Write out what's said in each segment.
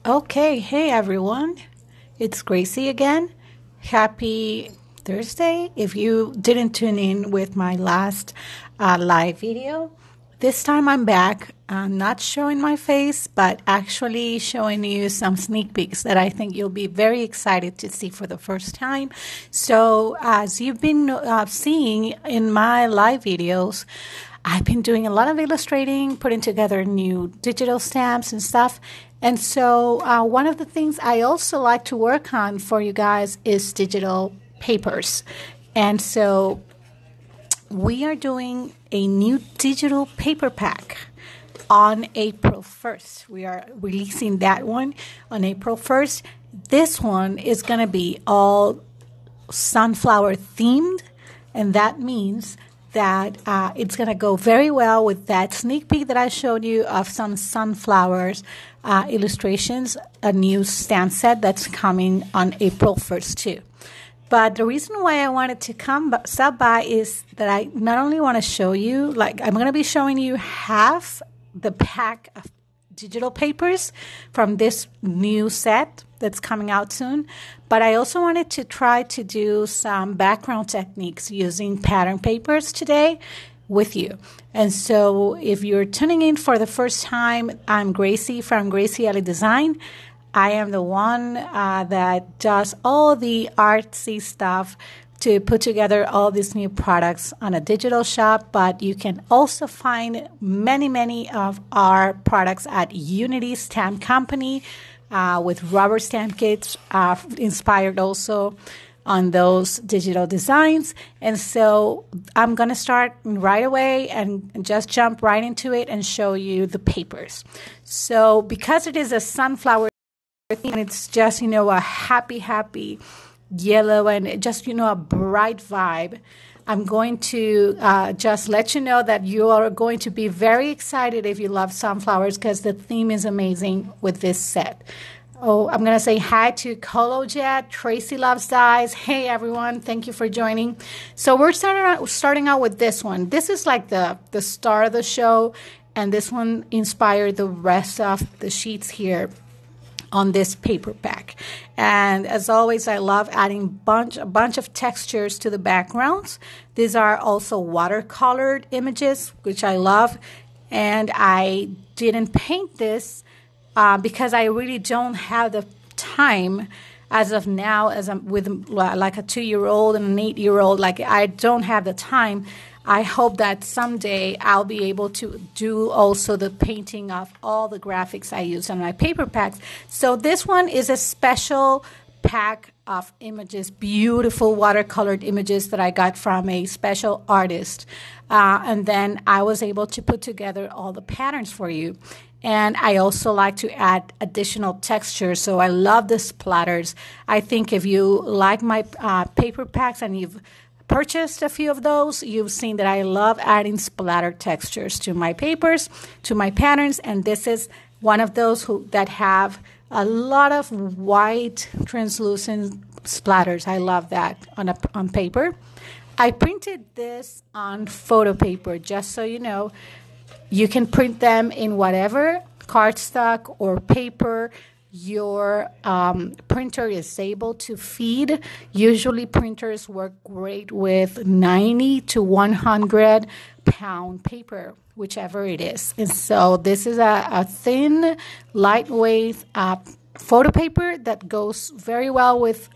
Okay, hey everyone. It's Gracie again. Happy Thursday. If you didn't tune in with my last live video, this time I'm back. I'm not showing my face, but actually showing you some sneak peeks that I think you'll be very excited to see for the first time. So, as you've been seeing in my live videos, I've been doing a lot of illustrating, putting together new digital stamps and stuff. And so one of the things I also like to work on for you guys is digital papers. And so we are doing a new digital paper pack on April 1st. We are releasing that one on April 1st. This one is going to be all sunflower themed, and that means that it's going to go very well with that sneak peek that I showed you of some sunflowers illustrations, a new stamp set that's coming on April 1st too. But the reason why I wanted to stop by is that I not only want to show you, I'm going to be showing you half the pack of digital papers from this new set that's coming out soon, but I also wanted to try to do some background techniques using pattern papers today with you. And so if you're tuning in for the first time, I'm Gracie from Gracie Alley Design. I am the one that does all the artsy stuff to put together all these new products on a digital shop, but you can also find many of our products at Unity Stamp Company with rubber stamp kits inspired also on those digital designs. And so I'm going to start right away and just jump right into it and show you the papers. So because it is a sunflower theme, and it's just, a happy yellow and just, a bright vibe, I'm going to just let you know that you are going to be very excited if you love sunflowers because the theme is amazing with this set. Oh, I'm going to say hi to Colo Jet, Tracy Loves Dyes. Hey, everyone. Thank you for joining. So we're starting out with this one. This is like the star of the show, and this one inspired the rest of the sheets here on this paper pack. And as always, I love adding a bunch of textures to the backgrounds. These are also watercolored images, which I love. And I didn't paint this because I really don't have the time as of now, as I'm with like a 2-year-old and an 8-year-old. Like, I don't have the time. I hope that someday I'll be able to do also the painting of all the graphics I use on my paper packs. So this one is a special pack of images, beautiful watercolored images that I got from a special artist. And then I was able to put together all the patterns for you. And I also like to add additional texture. So I love the splatters. I think if you like my paper packs and you've purchased a few of those, you've seen that I love adding splatter textures to my papers, to my patterns, and this is one of those that have a lot of white translucent splatters. I love that on paper. I printed this on photo paper, just so you know. You can print them in whatever cardstock or paper your printer is able to feed. Usually printers work great with 90 to 100 pound paper, whichever it is. And so this is a thin, lightweight photo paper that goes very well with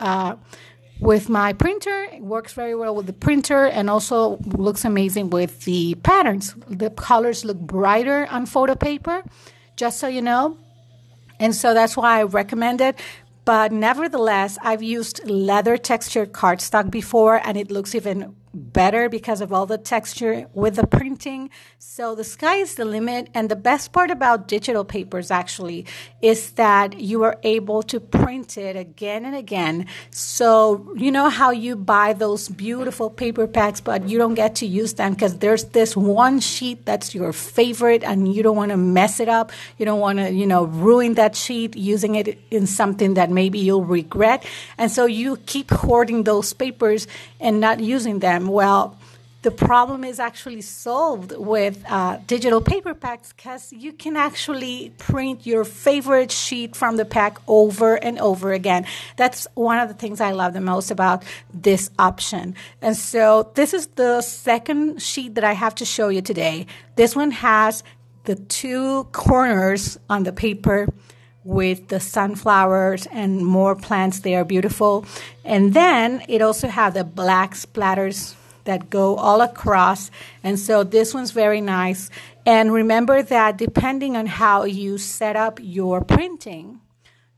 my printer. It works very well with the printer and also looks amazing with the patterns. The colors look brighter on photo paper, just so you know. And so that's why I recommend it. But nevertheless, I've used leather textured cardstock before, and it looks even better because of all the texture with the printing. So the sky is the limit. And the best part about digital papers actually is that you are able to print it again and again. So you know how you buy those beautiful paper packs, but you don't get to use them because there's this one sheet that's your favorite and you don't want to mess it up. You don't want to, ruin that sheet using it in something that maybe you'll regret. And so you keep hoarding those papers and not using them. Well, the problem is actually solved with digital paper packs, because you can actually print your favorite sheet from the pack over and over again. That's one of the things I love the most about this option. And so this is the second sheet that I have to show you today. This one has the two corners on the paper with the sunflowers and more plants. They are beautiful. And then it also has the black splatters that go all across. And so this one's very nice. And remember that depending on how you set up your printing,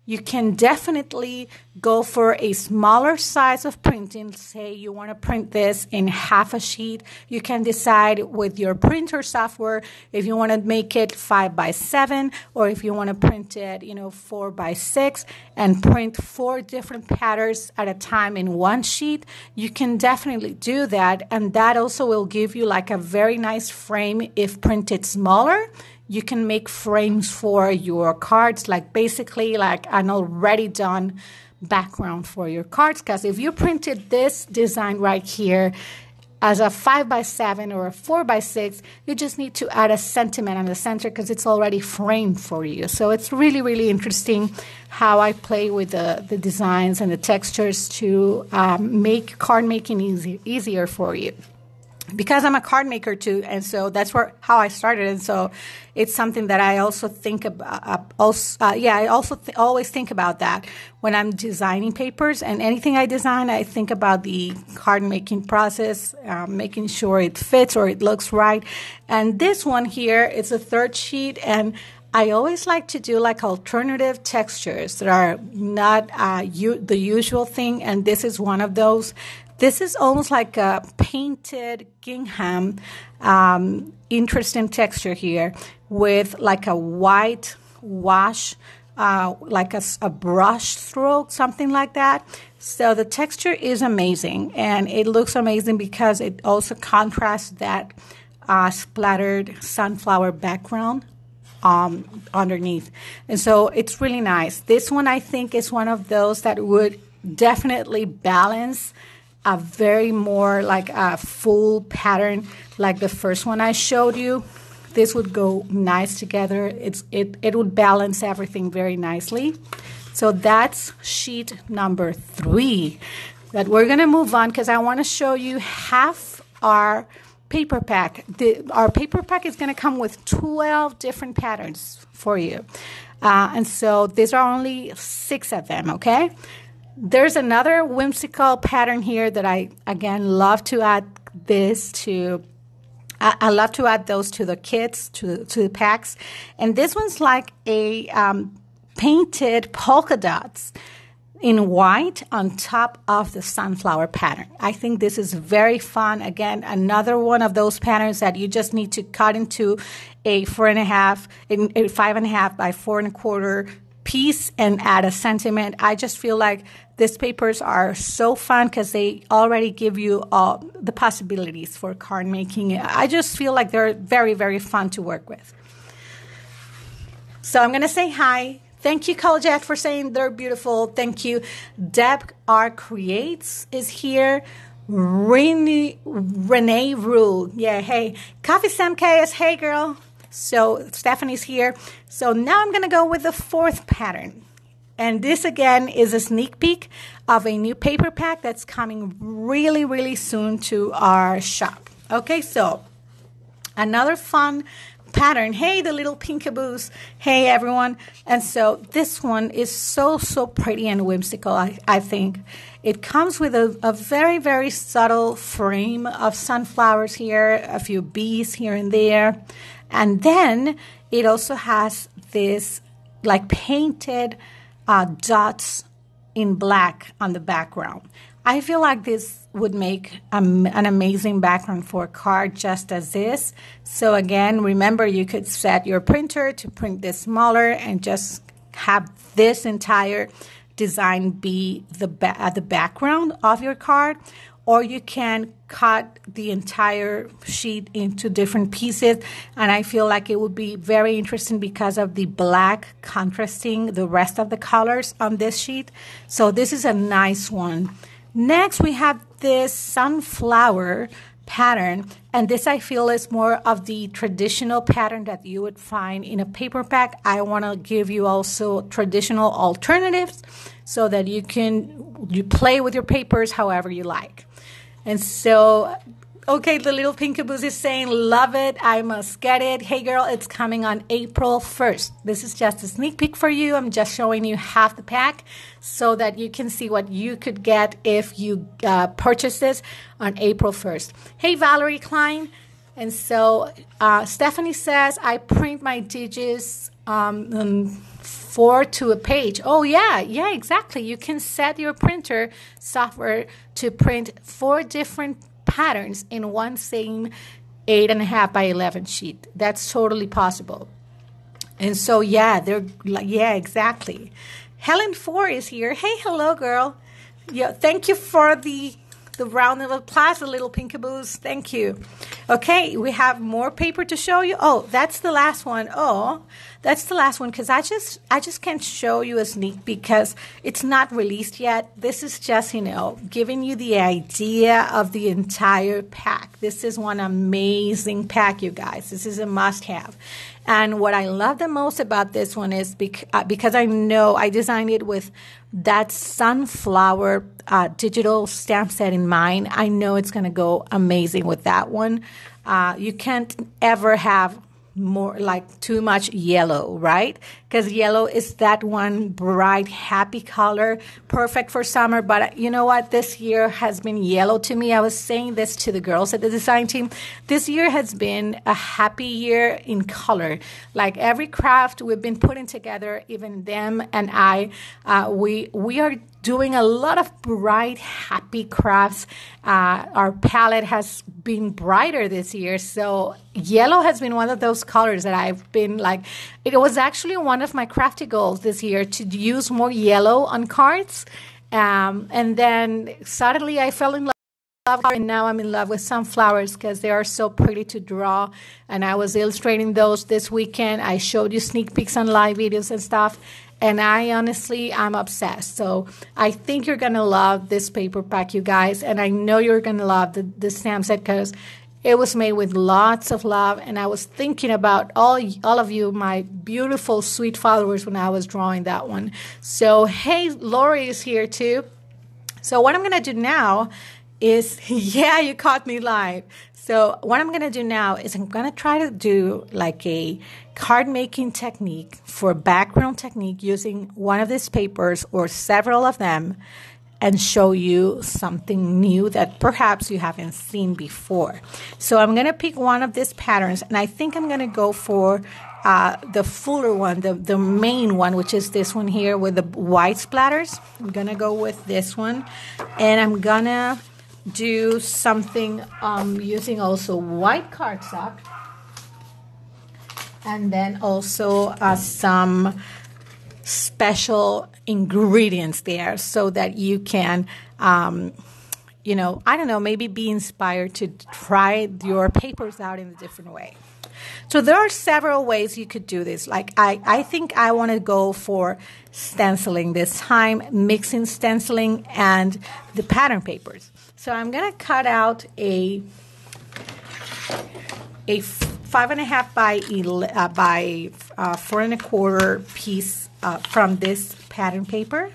you can definitely go for a smaller size of printing. Say you want to print this in half a sheet. You can decide with your printer software if you want to make it 5x7 or if you want to print it, 4x6 and print 4 different patterns at a time in one sheet. You can definitely do that. And that also will give you like a very nice frame if printed smaller. You can make frames for your cards, like basically like an already done background for your cards. Because if you printed this design right here as a 5x7 or a 4x6, you just need to add a sentiment on the center because it's already framed for you. So it's really, really interesting how I play with the designs and the textures to make card making easier for you. Because I'm a card maker too, and so that's how I started, and so it's something that I also think about. Always think about that when I'm designing papers, and anything I design, I think about the card making process, making sure it fits or it looks right. And this one here, it's a third sheet, and I always like to do like alternative textures that are not the usual thing, and this is one of those. This is almost like a painted gingham, interesting texture here with like a white wash, like a brush stroke, something like that. So the texture is amazing, and it looks amazing because it also contrasts that splattered sunflower background underneath. And so it's really nice. This one, I think, is one of those that would definitely balance a very more like a full pattern like the first one I showed you. This would go nice together. It would balance everything very nicely. So that's sheet number 3 that we're going to move on because I want to show you half our paper pack. Our paper pack is going to come with 12 different patterns for you. And so these are only 6 of them, okay? There's another whimsical pattern here that I, again, love to add this to. I love to add those to the kits, to the packs. And this one's like a painted polka dots in white on top of the sunflower pattern. I think this is very fun. Again, another one of those patterns that you just need to cut into a 5.5 by 4.25 piece and add a sentiment. I just feel like these papers are so fun because they already give you all the possibilities for card making. I just feel like they're very, very fun to work with. So I'm going to say hi. Thank you, Coljet, for saying they're beautiful. Thank you. Deb R. Creates is here. Renee Rule. Yeah, hey. Coffee Sam Chaos. Hey, girl. So Stephanie's here. So now I'm going to go with the 4th pattern. And this, again, is a sneak peek of a new paper pack that's coming really, really soon to our shop. Okay, so another fun pattern. Hey, the little pinkaboos. Hey, everyone. And so this one is so, so pretty and whimsical, I think. It comes with a very, very subtle frame of sunflowers here, a few bees here and there. And then it also has this like painted dots in black on the background. I feel like this would make an amazing background for a card just as this. So again, remember you could set your printer to print this smaller and just have this entire design be the background of your card. Or you can cut the entire sheet into different pieces. And I feel like it would be very interesting because of the black contrasting the rest of the colors on this sheet. So this is a nice one. Next, we have this sunflower pattern, and this I feel is more of the traditional pattern that you would find in a paper pack. I want to give you also traditional alternatives so that you play with your papers however you like. And so, okay, the little Pinkaboos is saying, love it, I must get it. Hey girl, it's coming on April 1st. This is just a sneak peek for you. I'm just showing you half the pack so that you can see what you could get if you purchase this on April 1st. Hey, Valerie Klein. And so Stephanie says, I print my digits 4 to a page. Oh, yeah, exactly. You can set your printer software to print 4 different patterns in one same 8.5 by 11 sheet. That's totally possible. And so, yeah, exactly. Helen 4 is here. Hey, hello, girl. Yeah, thank you for the round of applause, the little Pinkaboos. Thank you. Okay, we have more paper to show you. Oh, that's the last one. Oh, that's the last one because I just can't show you a sneak because it's not released yet. This is just, giving you the idea of the entire pack. This is one amazing pack, you guys. This is a must-have. And what I love the most about this one is because I know I designed it with that sunflower digital stamp set in mind. I know it's going to go amazing with that one. You can't ever have more like too much yellow, right? Because yellow is that one bright, happy color, perfect for summer. But you know what? This year has been yellow to me. I was saying this to the girls at the design team. This year has been a happy year in color. Like every craft we've been putting together, even them and I, we are doing a lot of bright, happy crafts. Our palette has been brighter this year. So yellow has been one of those colors that I've been like, it was actually one of my crafty goals this year to use more yellow on cards. And then suddenly I fell in love. And now I'm in love with sunflowers because they are so pretty to draw. And I was illustrating those this weekend. I showed you sneak peeks on live videos and stuff. And I'm obsessed. So I think you're going to love this paper pack, you guys. And I know you're going to love the stamp set because it was made with lots of love. And I was thinking about all of you, my beautiful, sweet followers, when I was drawing that one. So, hey, Lori is here too. So what I'm going to do now is, yeah, you caught me live. So what I'm going to do now is I'm going to try to do like a card making technique for background technique using one of these papers or several of them and show you something new that perhaps you haven't seen before. So I'm going to pick one of these patterns and I think I'm going to go for the fuller one, the main one, which is this one here with the white splatters. I'm going to go with this one and I'm going to do something using also white cardstock and then also some special ingredients there so that you can I don't know, maybe be inspired to try your papers out in a different way. So there are several ways you could do this. Like I think I want to go for stenciling this time, mixing stenciling and the pattern papers. So I'm going to cut out a 5.5 by 4 1/4 piece from this pattern paper.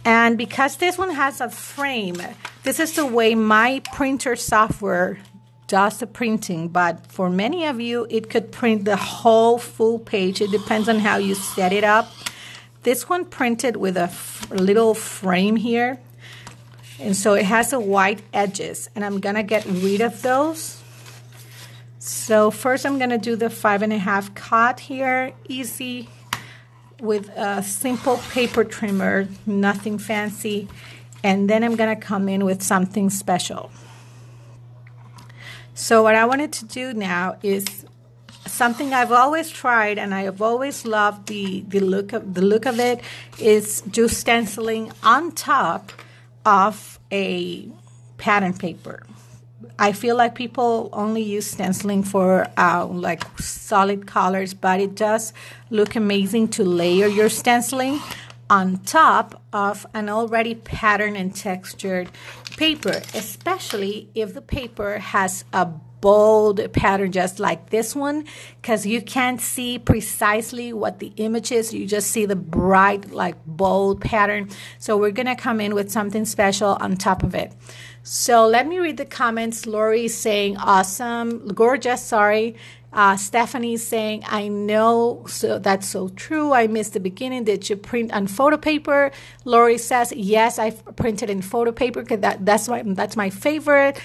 And because this one has a frame, this is the way my printer software does the printing. But for many of you, it could print the whole full page. It depends on how you set it up. This one printed with a little frame here. And so it has the white edges. And I'm going to get rid of those. So first I'm going to do the 5.5 cut here. Easy. With a simple paper trimmer, nothing fancy. And then I'm going to come in with something special. So what I wanted to do now is something I've always tried and I've always loved the look of it is do stenciling on top of a pattern paper. I feel like people only use stenciling for like solid colors, but it does look amazing to layer your stenciling. on top of an already patterned and textured paper, especially if the paper has a bold pattern just like this one, because you can't see precisely what the image is. You just see the bright, like bold pattern. So we're going to come in with something special on top of it. So let me read the comments. Lori is saying, awesome. Gorgeous, sorry. Stephanie is saying, I know, so that's so true. I missed the beginning. Did you print on photo paper? Lori says, yes, I printed in photo paper because that's my favorite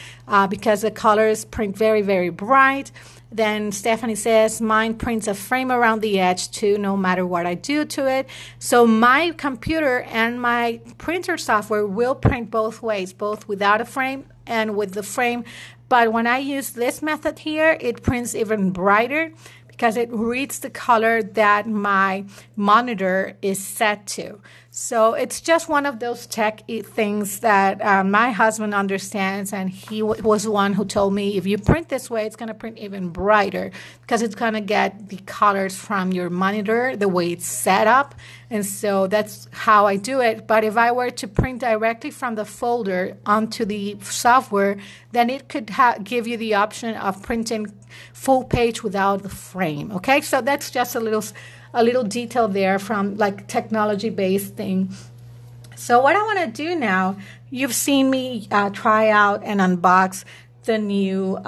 because the colors print very, very bright. Then Stephanie says, mine prints a frame around the edge too, no matter what I do to it. So my computer and my printer software will print both ways, both without a frame and with the frame. But when I use this method here, it prints even brighter because it reads the color that my monitor is set to. So it's just one of those tech things that my husband understands, and he was the one who told me, if you print this way, it's going to print even brighter because it's going to get the colors from your monitor, the way it's set up. And so that's how I do it. But if I were to print directly from the folder onto the software, then it could give you the option of printing full page without the frame. Okay, so that's just a little detail there from like technology-based thing. So what I want to do now, you've seen me try out and unbox the new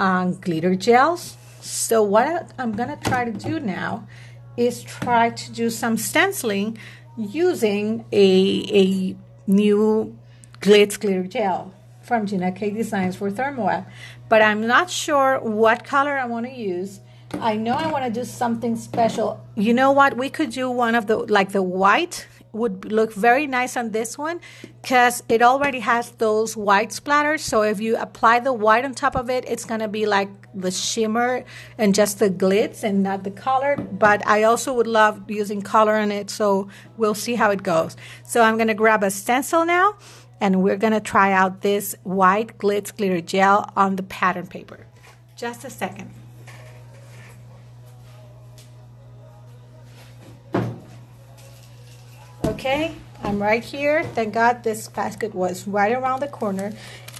glitter gels. So what I'm going to try to do now is try to do some stenciling using a new glitz glitter gel from Gina K Designs for Thermoweb. But I'm not sure what color I want to use. I know I want to do something special. You know what? We could do one of the, like the white would look very nice on this one because it already has those white splatters. So if you apply the white on top of it, it's going to be like the shimmer and just the glitz and not the color. But I also would love using color in it. So we'll see how it goes. So I'm going to grab a stencil now, and we're going to try out this white glitz glitter gel on the pattern paper. Just a second. Okay, I'm right here. Thank God this basket was right around the corner.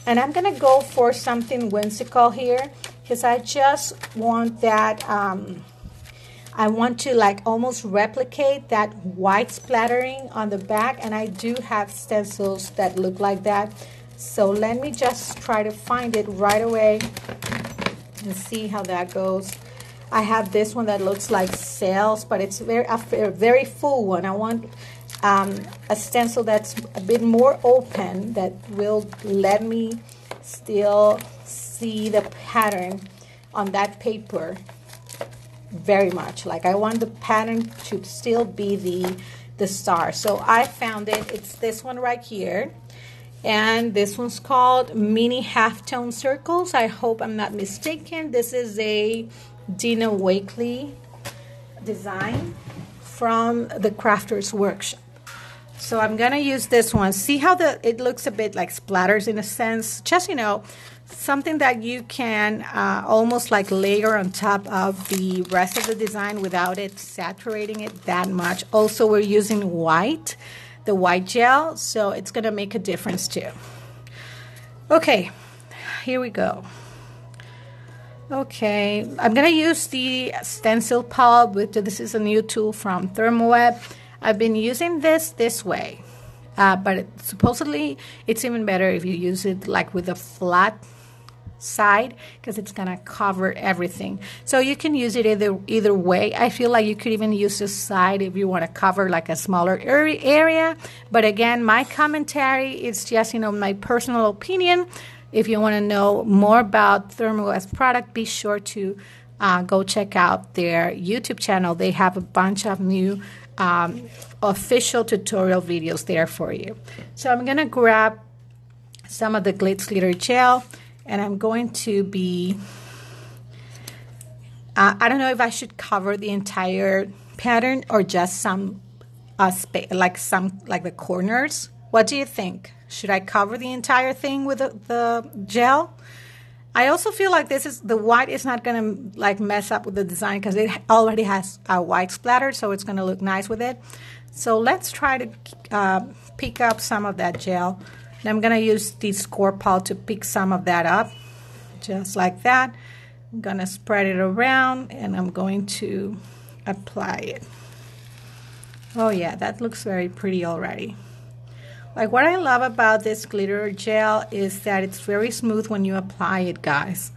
And I'm going to go for something whimsical here because I just want that, I want to like almost replicate that white splattering on the back. And I do have stencils that look like that. So let me just try to find it right away and see how that goes. I have this one that looks like sails, but it's a very full one. I want a stencil that's a bit more open that will let me still see the pattern on that paper very much. Like I want the pattern to still be the star. So I found it. It's this one right here. And this one's called Mini Halftone Circles. I hope I'm not mistaken. This is a Dina Wakely design from the Crafters Workshop. So I'm going to use this one. See how it looks a bit like splatters in a sense. Just, you know, something that you can almost like layer on top of the rest of the design without it saturating it that much. Also, we're using white, the white gel, so it's going to make a difference too. Okay, here we go. Okay, I'm going to use the Stencil pulp. This is a new tool from Thermoweb. I've been using this way, but supposedly it's even better if you use it like with a flat side because it's going to cover everything. So you can use it either way. I feel like you could even use this side if you want to cover like a smaller area. But again, my commentary is just, you know, my personal opinion. If you want to know more about Thermoweb's product, be sure to go check out their YouTube channel. They have a bunch of new official tutorial videos there for you. So I'm going to grab some of the glitz glitter gel, and I'm going to be, I don't know if I should cover the entire pattern or just some, like the corners. What do you think? Should I cover the entire thing with the gel? I also feel like the white is not going to like mess up with the design because it already has a white splatter, so it's going to look nice with it. So let's try to pick up some of that gel. And I'm going to use the score pal to pick some of that up, just like that. I'm going to spread it around and I'm going to apply it. Oh yeah, that looks very pretty already. Like what I love about this glitter gel is that it's very smooth when you apply it, guys.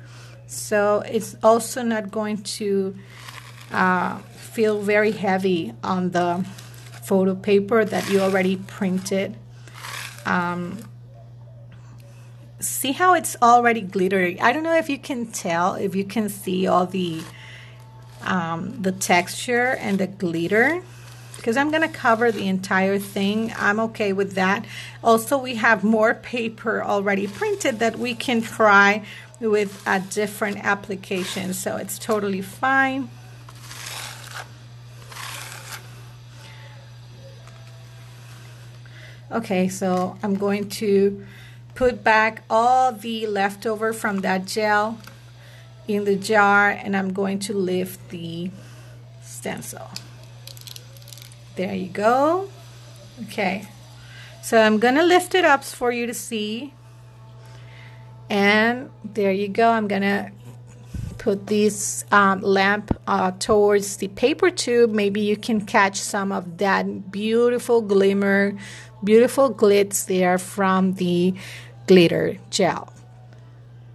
So it's also not going to feel very heavy on the photo paper that you already printed. See how it's already glittery? I don't know if you can tell, if you can see all the texture and the glitter, because I'm going to cover the entire thing. I'm okay with that. Also, we have more paper already printed that we can try with a different application, so it's totally fine. Okay, so I'm going to put back all the leftover from that gel in the jar, and I'm going to lift the stencil. There you go. Okay, so I'm gonna lift it up for you to see, and there you go. I'm gonna put this lamp towards the paper tube. Maybe you can catch some of that beautiful glimmer, beautiful glitz there from the glitter gel.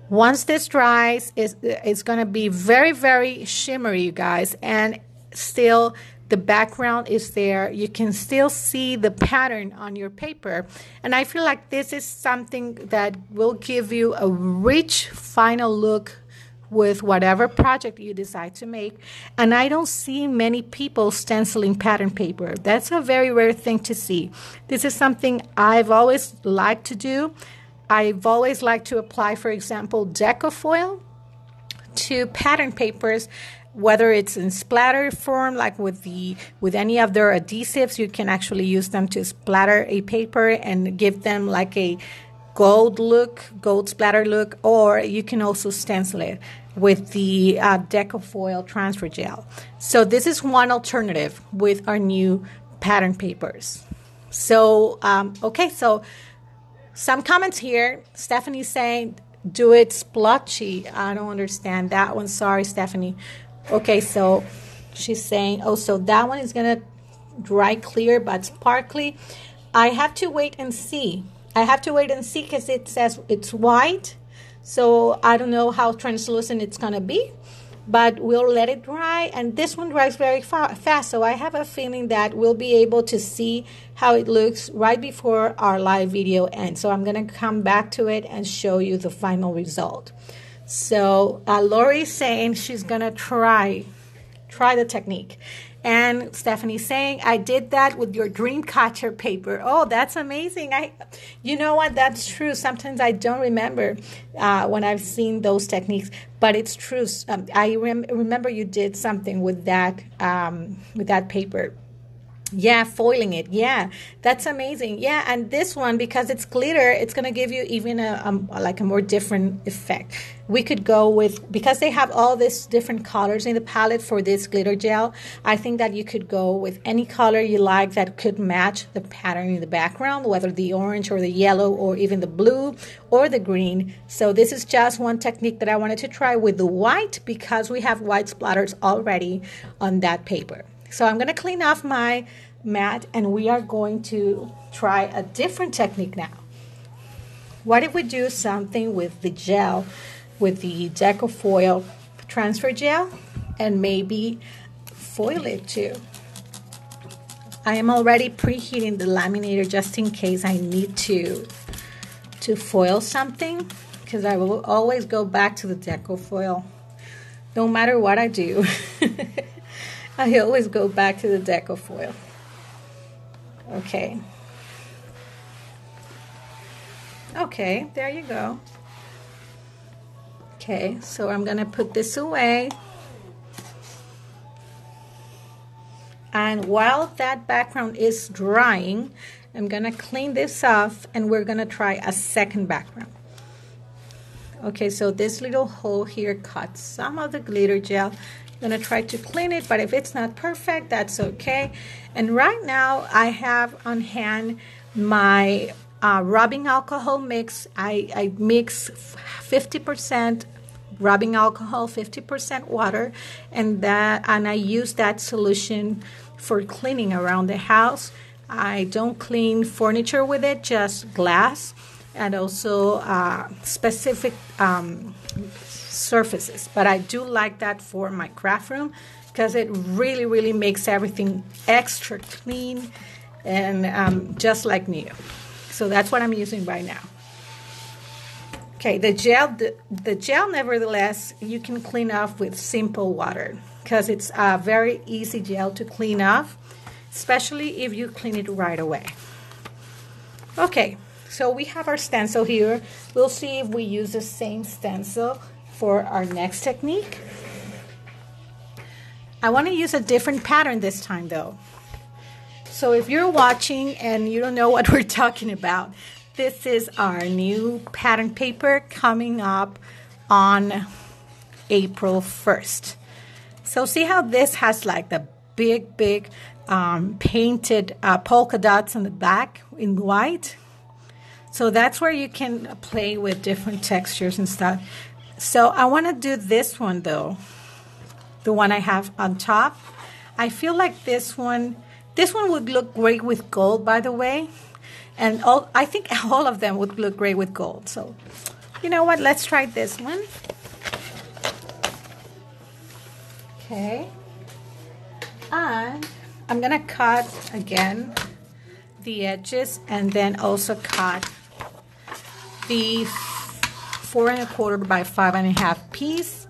Once this dries, it's going to be very, very shimmery, you guys, and still the background is there. You can still see the pattern on your paper, and I feel like this is something that will give you a rich final look with whatever project you decide to make. And I don't see many people stenciling pattern paper. That's a very rare thing to see. This is something I've always liked to do. I've always liked to apply, for example, deco foil to pattern papers, whether it's in splatter form, like with any of their adhesives. You can actually use them to splatter a paper and give them like a gold splatter look, or you can also stencil it with the deco foil transfer gel. So this is one alternative with our new pattern papers. So okay, so some comments here. Stephanie's saying do it splotchy. I don't understand that one. Sorry, Stephanie. Okay, so she's saying, oh, so that one is gonna dry clear but sparkly. I have to wait and see. Because it says it's white, so I don't know how translucent it's gonna be, but we'll let it dry. And this one dries very fast, so I have a feeling that we'll be able to see how it looks right before our live video ends. So I'm gonna come back to it and show you the final result. So Lori's saying she's gonna try the technique. And Stephanie's saying, I did that with your dream catcher paper. Oh, that's amazing. You know what? That's true. Sometimes I don't remember when I've seen those techniques, but it's true. I remember you did something with that paper. Yeah, foiling it. Yeah, that's amazing. Yeah, and this one, because it's glitter, it's going to give you even a more different effect. We could go with, because they have all these different colors in the palette for this glitter gel, I think that you could go with any color you like that could match the pattern in the background, whether the orange or the yellow or even the blue or the green. So this is just one technique that I wanted to try with the white, because we have white splatters already on that paper. So I'm going to clean off my mat, and we are going to try a different technique now. What if we do something with the gel, with the deco foil transfer gel, and maybe foil it too? I am already preheating the laminator just in case I need to foil something, because I will always go back to the deco foil no matter what I do. I always go back to the deco foil. Okay. Okay, there you go. Okay, so I'm going to put this away. And while that background is drying, I'm going to clean this off, and we're going to try a second background. Okay, so this little hole here caught some of the glitter gel. I'm gonna try to clean it, but if it's not perfect, that's okay. And right now I have on hand my rubbing alcohol mix. I mix 50% rubbing alcohol, 50% water, and I use that solution for cleaning around the house. I don't clean furniture with it, just glass and also specific surfaces. But I do like that for my craft room because it really, really makes everything extra clean and just like new. So that's what I'm using right now. Okay, the gel, nevertheless, you can clean off with simple water because it's a very easy gel to clean off, especially if you clean it right away. Okay, so we have our stencil here. We'll see if we use the same stencil for our next technique. I want to use a different pattern this time though. So if you're watching and you don't know what we're talking about, this is our new pattern paper coming up on April 1st. So see how this has like the big painted polka dots on the back in white? So that's where you can play with different textures and stuff. So I want to do this one though, the one I have on top. I feel like this one would look great with gold, by the way. And I think all of them would look great with gold. So, you know what? Let's try this one. Okay. And I'm going to cut, again, the edges. And then also cut the 4 1/4 by 5 1/2 piece.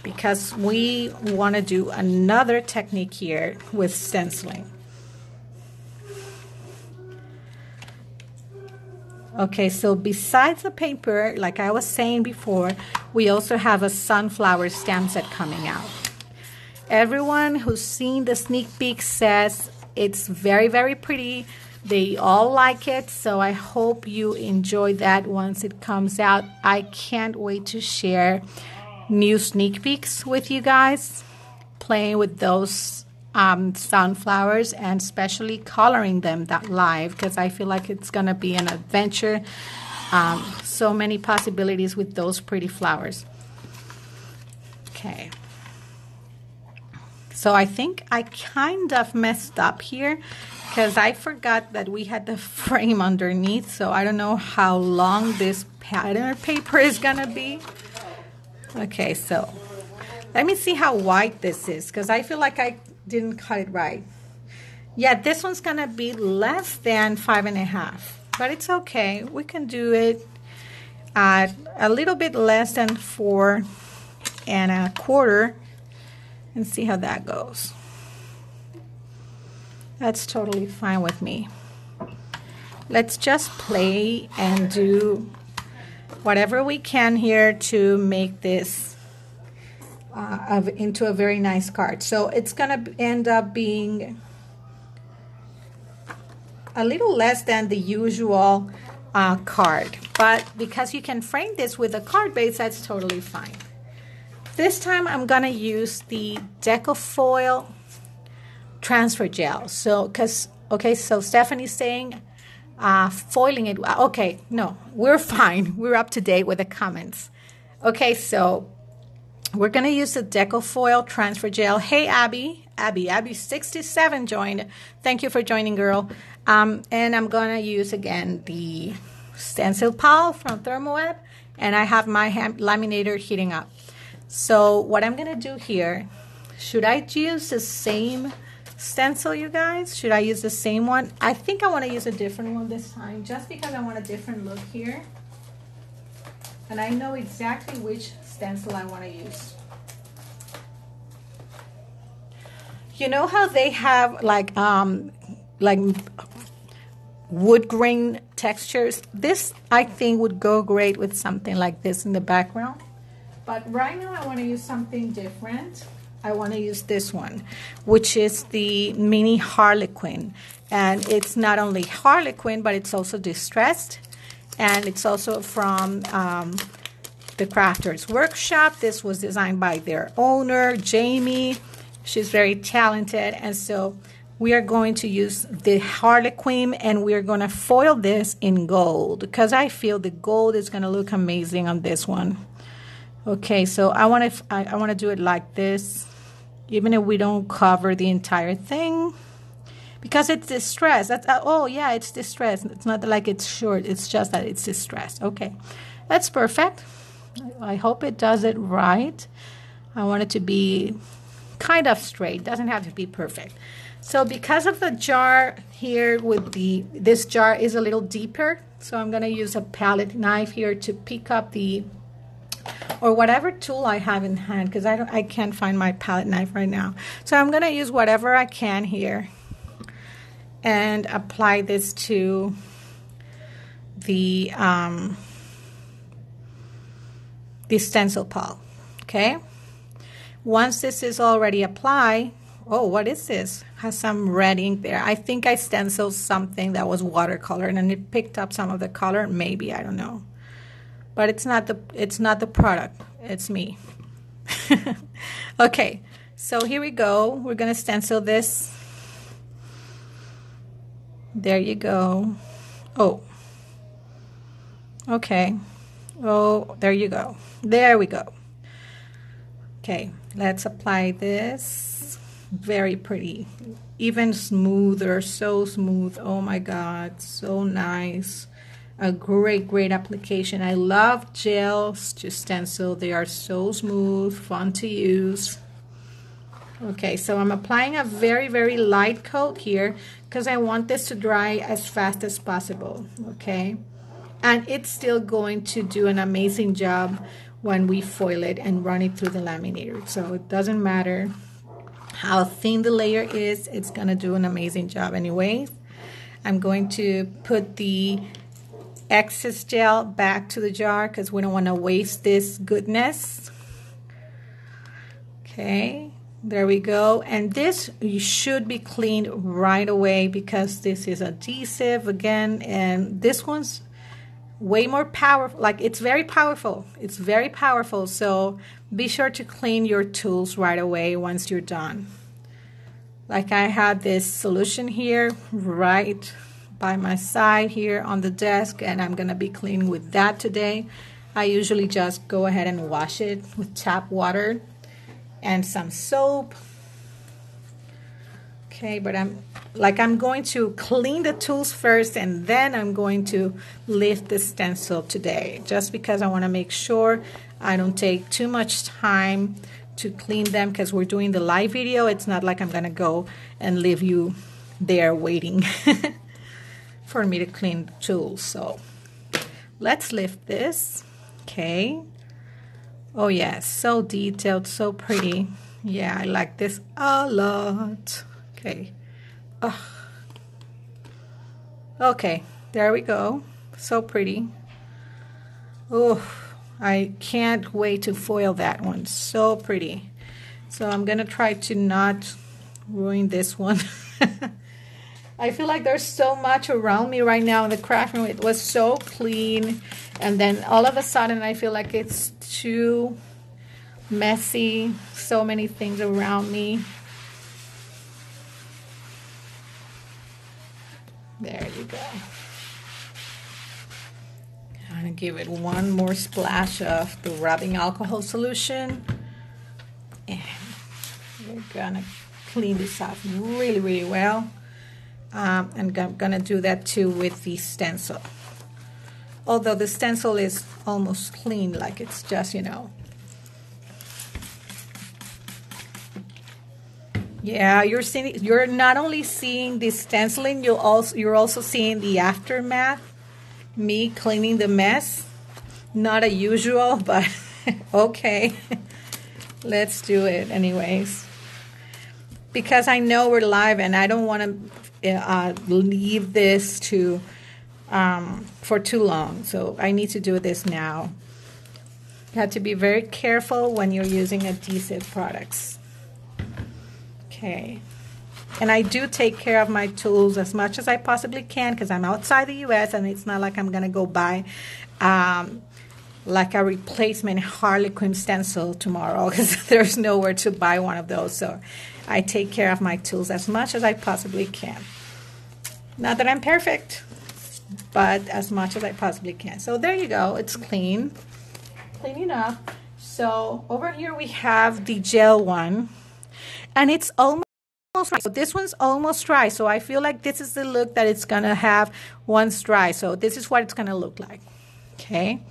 Because we want to do another technique here with stenciling. Okay, so besides the paper, like I was saying before, we also have a sunflower stamp set coming out. Everyone who's seen the sneak peek says it's very, very pretty. They all like it, so I hope you enjoy that once it comes out. I can't wait to share new sneak peeks with you guys, playing with those sunflowers and especially coloring them that live, because I feel like it's gonna be an adventure. So many possibilities with those pretty flowers. Okay, so I think I kind of messed up here because I forgot that we had the frame underneath, so I don't know how long this pattern paper is gonna be. Okay, so let me see how white this is because I feel like I didn't cut it right. Yeah, this one's gonna be less than 5 1/2, but it's okay. We can do it at a little bit less than 4 1/4 and see how that goes. That's totally fine with me. Let's just play and do whatever we can here to make this into a very nice card. So it's gonna end up being a little less than the usual card, but because you can frame this with a card base, that's totally fine. This time I'm gonna use the Decofoil transfer gel. So so Stephanie's saying foiling it. Okay, no, we're fine. We're up to date with the comments. Okay, so we're going to use the Decofoil transfer gel. Hey, Abby 67 joined. Thank you for joining, girl. And I'm going to use, again, the Stencil Pal from Thermoweb. And I have my laminator heating up. So what I'm going to do here, should I use the same stencil, you guys? Should I use the same one? I think I want to use a different one this time, just because I want a different look here. And I know exactly which stencil I want to use. You know how they have like wood grain textures? This, I think, would go great with something like this in the background. But right now I want to use something different. I want to use this one, which is the mini Harlequin. And it's not only Harlequin, but it's also distressed. And it's also from the Crafters Workshop. This was designed by their owner, Jamie. She's very talented, and so we are going to use the Harlequin, and we are going to foil this in gold because I feel the gold is going to look amazing on this one. Okay, so I want to do it like this, even if we don't cover the entire thing, because it's distressed. That's oh yeah, it's distressed. It's not like it's short. It's just that it's distressed. Okay, that's perfect. I hope it does it right. I want it to be kind of straight. Doesn't have to be perfect. So because of the jar here with this jar is a little deeper, so I'm going to use a palette knife here to pick up the, or whatever tool I have in hand, because I can't find my palette knife right now. So I'm going to use whatever I can here and apply this to the stencil pal. Okay. Once this is already applied, oh, what is this? Has some red ink there. I think I stenciled something that was watercolor and it picked up some of the color. Maybe, I don't know. But it's not the product. It's me. Okay, so here we go. We're gonna stencil this. There you go. Oh. Okay. Oh, there you go. There we go. Okay, let's apply this. Very pretty. Even smoother, so smooth. Oh my God, so nice. A great application. I love gels to stencil. They are so smooth, fun to use. Okay, so I'm applying a very light coat here because I want this to dry as fast as possible. Okay, and it's still going to do an amazing job when we foil it and run it through the laminator. So it doesn't matter how thin the layer is, it's gonna do an amazing job anyways. I'm going to put the excess gel back to the jar because we don't want to waste this goodness. Okay, there we go. And this you should be cleaned right away because this is adhesive again, and this one's way more powerful. Like, it's very powerful. It's very powerful. So be sure to clean your tools right away once you're done. Like, I had this solution here right by my side here on the desk, and I'm gonna be cleaning with that today. I usually just go ahead and wash it with tap water and some soap. Okay, but I'm going to clean the tools first, and then I'm going to lift the stencil today, just because I want to make sure I don't take too much time to clean them, because we're doing the live video. It's not like I'm gonna go and leave you there waiting for me to clean the tools. So let's lift this. Okay. Oh yes, so detailed, so pretty. Yeah, I like this a lot. Okay. Okay, there we go. So pretty. Oh, I can't wait to foil that one. So pretty. So I'm gonna try to not ruin this one. I feel like there's so much around me right now in the craft room. It was so clean, and then all of a sudden I feel like it's too messy. So many things around me. There you go. I'm gonna give it one more splash of the rubbing alcohol solution, and we're gonna clean this up really well. And I'm gonna do that too with the stencil. Although the stencil is almost clean, like it's just, you know. Yeah, you're not only seeing the stenciling, you're also seeing the aftermath. Me cleaning the mess. Not a usual, but okay. Let's do it anyways. Because I know we're live and I don't want to leave this to for too long. So I need to do this now. You have to be very careful when you're using adhesive products. Okay. And I do take care of my tools as much as I possibly can because I'm outside the U.S. and it's not like I'm going to go buy like a replacement Harlequin stencil tomorrow because there's nowhere to buy one of those. So I take care of my tools as much as I possibly can. Not that I'm perfect, but as much as I possibly can. So there you go. It's clean enough. So over here we have the gel one, and it's almost dry. So this one's almost dry. So I feel like this is the look that it's gonna have once dry. So this is what it's gonna look like. Okay.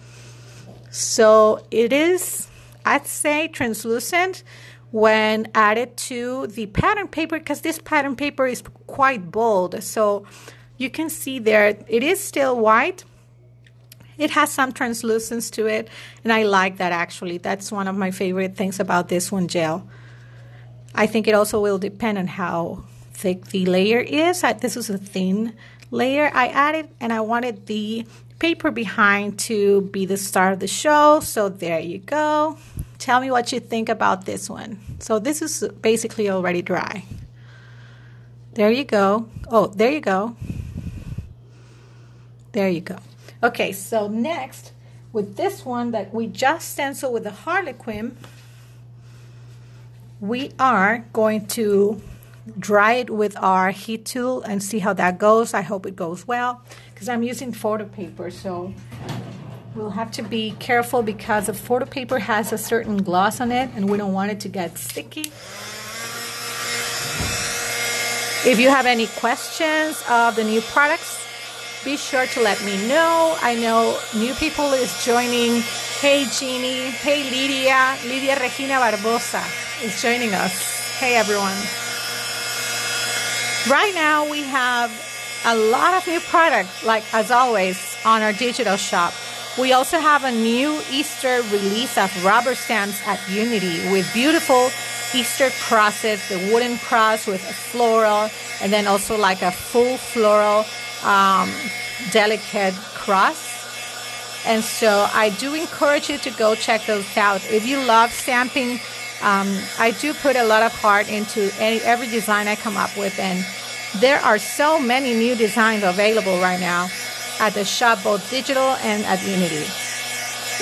So it is, I'd say, translucent when added to the pattern paper, because this pattern paper is quite bold. So you can see there, it is still white. It has some translucence to it, and I like that actually. That's one of my favorite things about this one gel. I think it also will depend on how thick the layer is. This is a thin layer I added, and I wanted the paper behind to be the star of the show. So there you go. Tell me what you think about this one. So this is basically already dry. There you go. Oh, there you go. There you go. Okay, so next, with this one that we just stenciled with the Harlequin, we are going to dry it with our heat tool and see how that goes. I hope it goes well, because I'm using photo paper, so we'll have to be careful because the photo paper has a certain gloss on it and we don't want it to get sticky. If you have any questions of the new products, be sure to let me know. I know new people is joining. Hey Jeannie, hey Lydia Regina Barbosa is joining us. Hey everyone. Right now we have a lot of new products, like as always, on our digital shop. We also have a new Easter release of rubber stamps at Unity with beautiful Easter crosses, the wooden cross with a floral, and then also like a full floral delicate cross. And so I do encourage you to go check those out. If you love stamping, I do put a lot of heart into every design I come up with, and there are so many new designs available right now at the shop, both digital and at Unity.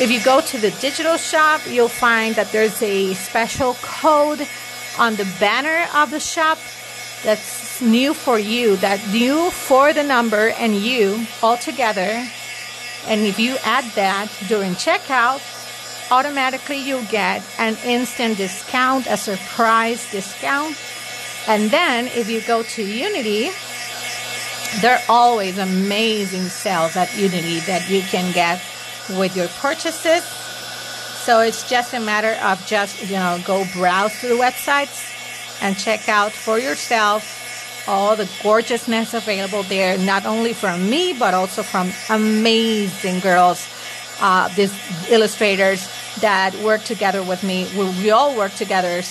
If you go to the digital shop, you'll find that there's a special code on the banner of the shop that's new for you, that new for the number and you all together. And if you add that during checkout, automatically you'll get an instant discount, a surprise discount. And then if you go to Unity, there are always amazing sales at Unity that you can get with your purchases. So it's just a matter of just, go browse through the websites and check out for yourself all the gorgeousness available there, not only from me, but also from amazing girls, these illustrators that work together with me. We all work together,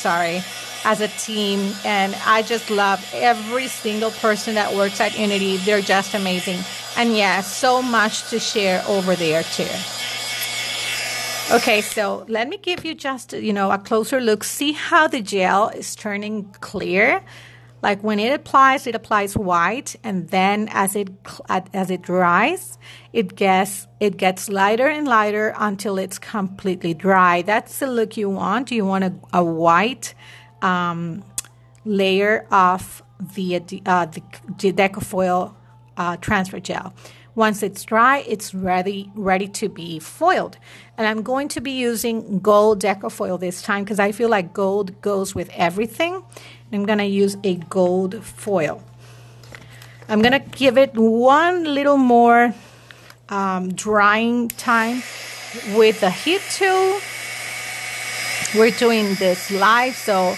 as a team. And I just love every single person that works at Unity. They're just amazing. And yes, so much to share over there too. Okay, so let me give you just, a closer look. See how the gel is turning clear? Like when it applies white, and then as it dries, it gets lighter and lighter until it's completely dry. That's the look you want. You want a white layer of the Decofoil transfer gel. Once it's dry, it's ready to be foiled. And I'm going to be using gold Decofoil this time because I feel like gold goes with everything. I'm going to use a gold foil. I'm going to give it one little more drying time with the heat tool. We're doing this live, so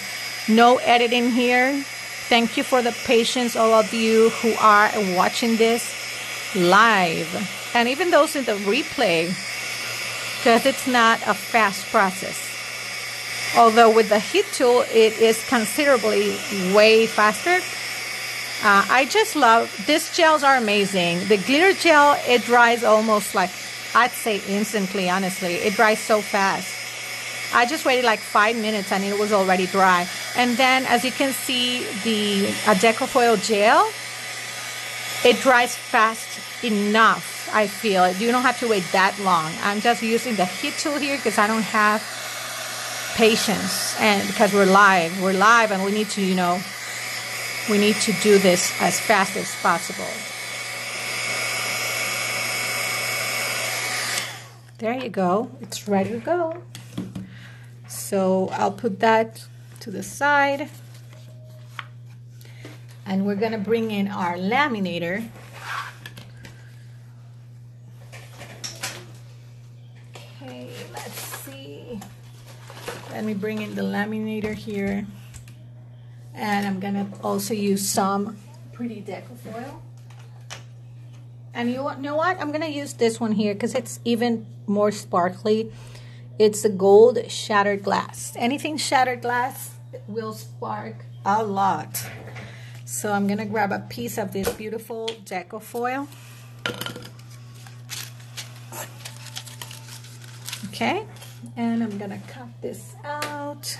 no editing here. Thank you for the patience, all of you who are watching this live. And even those in the replay, because it's not a fast process. Although with the heat tool, it is considerably way faster. I just love, these gels are amazing. The glitter gel, it dries almost like, I'd say instantly, honestly. It dries so fast. I just waited like 5 minutes and it was already dry. And then as you can see, the Decofoil gel, it dries fast enough. I feel. You don't have to wait that long. I'm just using the heat tool here because I don't have patience, and because we're live and we need to, you know, we need to do this as fast as possible. There you go. It's ready to go. So I'll put that to the side. And we're gonna bring in our laminator. Okay, let's see. Let me bring in the laminator here. And I'm gonna also use some pretty deco foil. And you know what? I'm gonna use this one here because it's even more sparkly. It's a gold shattered glass. Anything shattered glass will spark a lot. So I'm gonna grab a piece of this beautiful deco foil. Okay, and I'm gonna cut this out.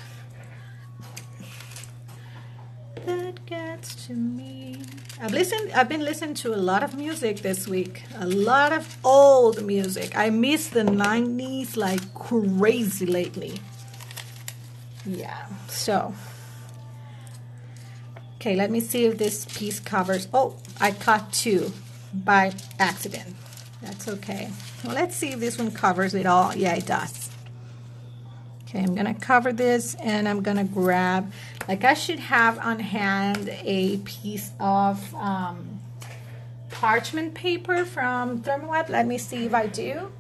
That gets to me. I've been listening to a lot of music this week. A lot of old music. I miss the 90s like crazy lately. Yeah, so. Okay, let me see if this piece covers. Oh, I cut two by accident. That's okay. Well, let's see if this one covers it all. Yeah, it does. Okay, I'm gonna cover this and I'm gonna grab, like I should have on hand a piece of parchment paper from Thermoweb. Let me see if I do.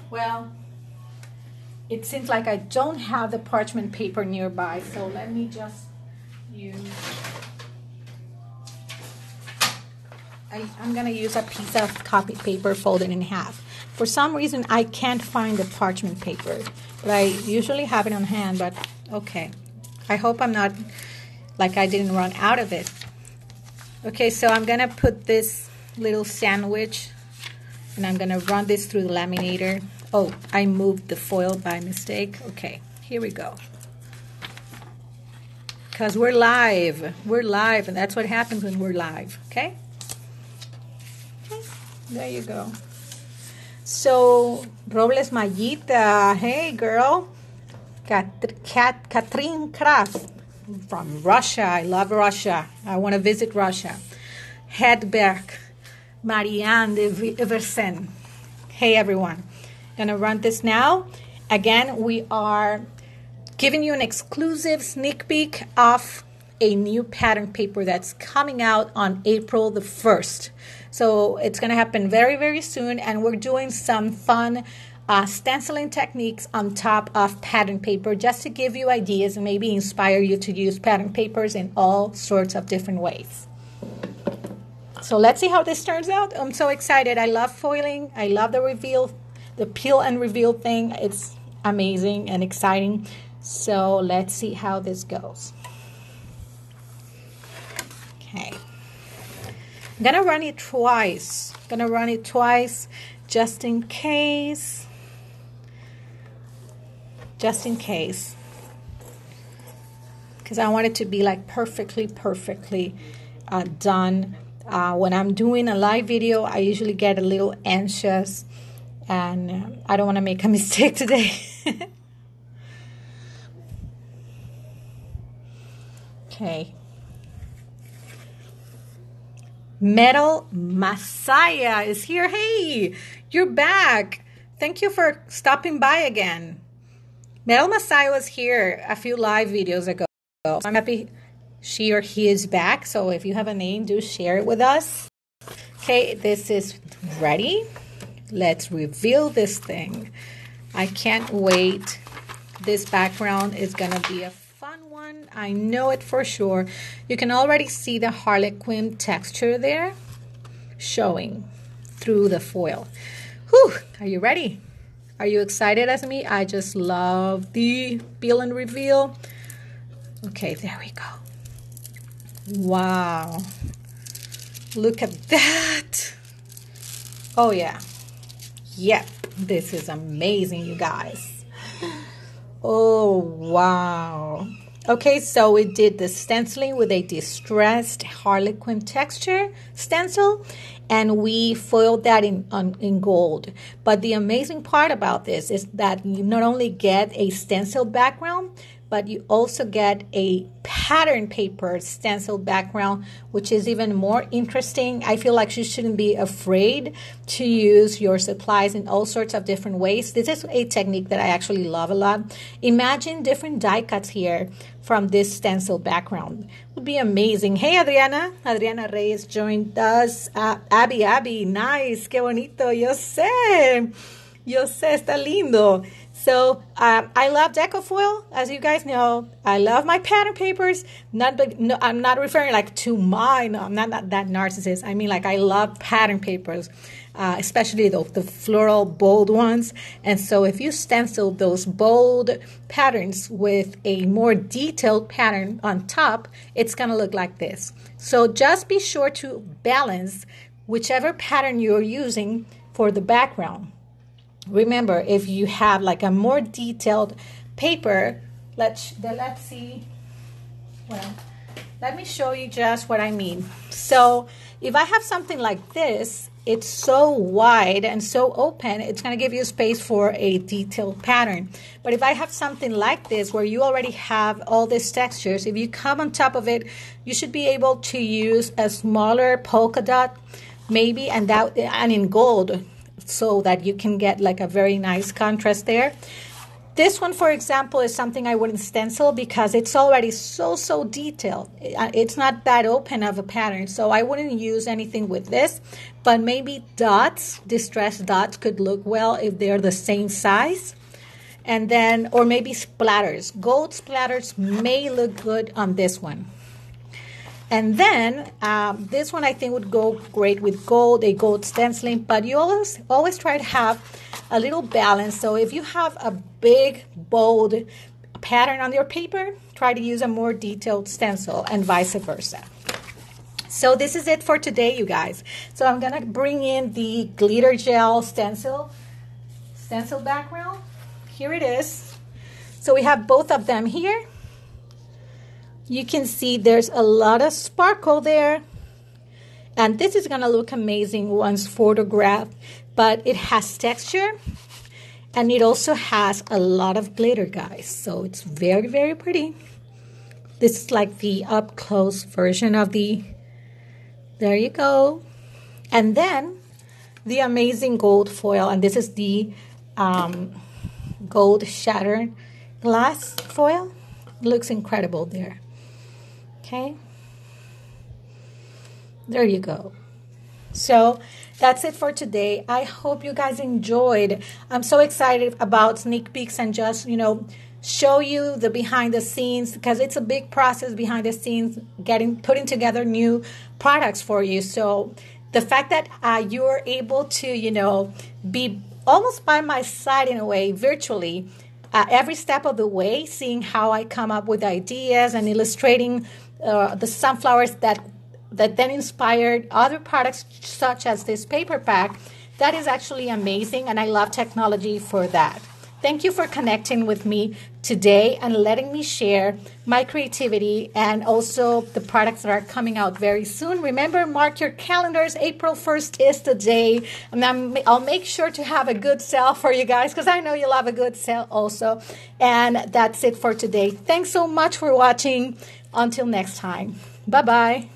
Well, it seems like I don't have the parchment paper nearby, so let me just use, I'm gonna use a piece of copy paper folded in half. For some reason, I can't find the parchment paper, but I usually have it on hand, but okay. I hope I'm not, like I didn't run out of it. Okay, so I'm gonna put this little sandwich and I'm gonna run this through the laminator. Oh, I moved the foil by mistake. Okay, here we go. Because we're live, and that's what happens when we're live, okay? Okay, there you go. So, Robles Mayita, hey girl. Katrin Kraft from Russia, I love Russia. I want to visit Russia. Hedberg, Marianne de Eversen. Hey everyone. Gonna run this now. Again, we are giving you an exclusive sneak peek of a new pattern paper that's coming out on April the 1st. So it's gonna happen very, very soon, and we're doing some fun stenciling techniques on top of pattern paper just to give you ideas and maybe inspire you to use pattern papers in all sorts of different ways. So let's see how this turns out. I'm so excited. I love foiling. I love the reveal, the peel and reveal thing. It's amazing and exciting. So let's see how this goes. Okay. I'm gonna run it twice. Just in case. Just in case. Because I want it to be like perfectly done. When I'm doing a live video, I usually get a little anxious and I don't want to make a mistake today. Okay. Metal Messiah is here. Hey, you're back. Thank you for stopping by again. Metal Messiah was here a few live videos ago. So I'm happy she or he is back. So if you have a name, do share it with us. Okay, this is ready. Let's reveal this thing. I can't wait. This background is gonna be a fun one. I know it for sure. You can already see the Harlequin texture there showing through the foil. Whew, are you ready? Are you excited as me? I just love the peel and reveal. Okay, there we go. Wow. Look at that. Oh yeah. Yep, this is amazing, you guys. Oh, wow. Okay, so we did the stenciling with a distressed harlequin texture stencil, and we foiled that in gold. But the amazing part about this is that you not only get a stencil background, but you also get a pattern paper stencil background, which is even more interesting. I feel like you shouldn't be afraid to use your supplies in all sorts of different ways. This is a technique that I actually love a lot. Imagine different die cuts here from this stencil background. It would be amazing. Hey, Adriana. Adriana Reyes joined us. Abby, nice. Qué bonito. Yo sé, está lindo. So I love decofoil, as you guys know. I love my pattern papers. No, I'm not referring like to mine. No, I'm not that narcissist. I mean, like, I love pattern papers, especially the floral bold ones. And so if you stencil those bold patterns with a more detailed pattern on top, it's going to look like this. So just be sure to balance whichever pattern you're using for the background. Remember, if you have like a more detailed paper, let's see. Well, let me show you just what I mean. So if I have something like this, it's so wide and so open, it's going to give you space for a detailed pattern. But if I have something like this where you already have all these textures, if you come on top of it, you should be able to use a smaller polka dot maybe, and in gold, so that you can get like a very nice contrast there. This one, for example, is something I wouldn't stencil because it's already so detailed. It's not that open of a pattern, so I wouldn't use anything with this. But maybe dots, distressed dots, could look well if they're the same size. And then, or maybe splatters. Gold splatters may look good on this one. And then this one I think would go great with gold, a gold stenciling, but you always try to have a little balance. So if you have a big, bold pattern on your paper, try to use a more detailed stencil and vice versa. So this is it for today, you guys. So I'm gonna bring in the glitter gel stencil background. Here it is. So we have both of them here. You can see there's a lot of sparkle there. And this is going to look amazing once photographed. But it has texture. And it also has a lot of glitter, guys. So it's very, very pretty. This is like the up-close version of the... There you go. And then the amazing gold foil. And this is the gold shattered glass foil. It looks incredible there. Okay, there you go. So that's it for today. I hope you guys enjoyed. I'm so excited about sneak peeks and just, show you the behind the scenes, because it's a big process behind the scenes, putting together new products for you. So the fact that you're able to, be almost by my side in a way, virtually, every step of the way, seeing how I come up with ideas and illustrating the sunflowers that then inspired other products such as this paper pack. That is actually amazing, and I love technology for that. Thank you for connecting with me today and letting me share my creativity and also the products that are coming out very soon. Remember, mark your calendars. April 1st is the day. And I'll make sure to have a good sale for you guys, because I know you'll have a good sale also. And that's it for today. Thanks so much for watching. Until next time. Bye-bye.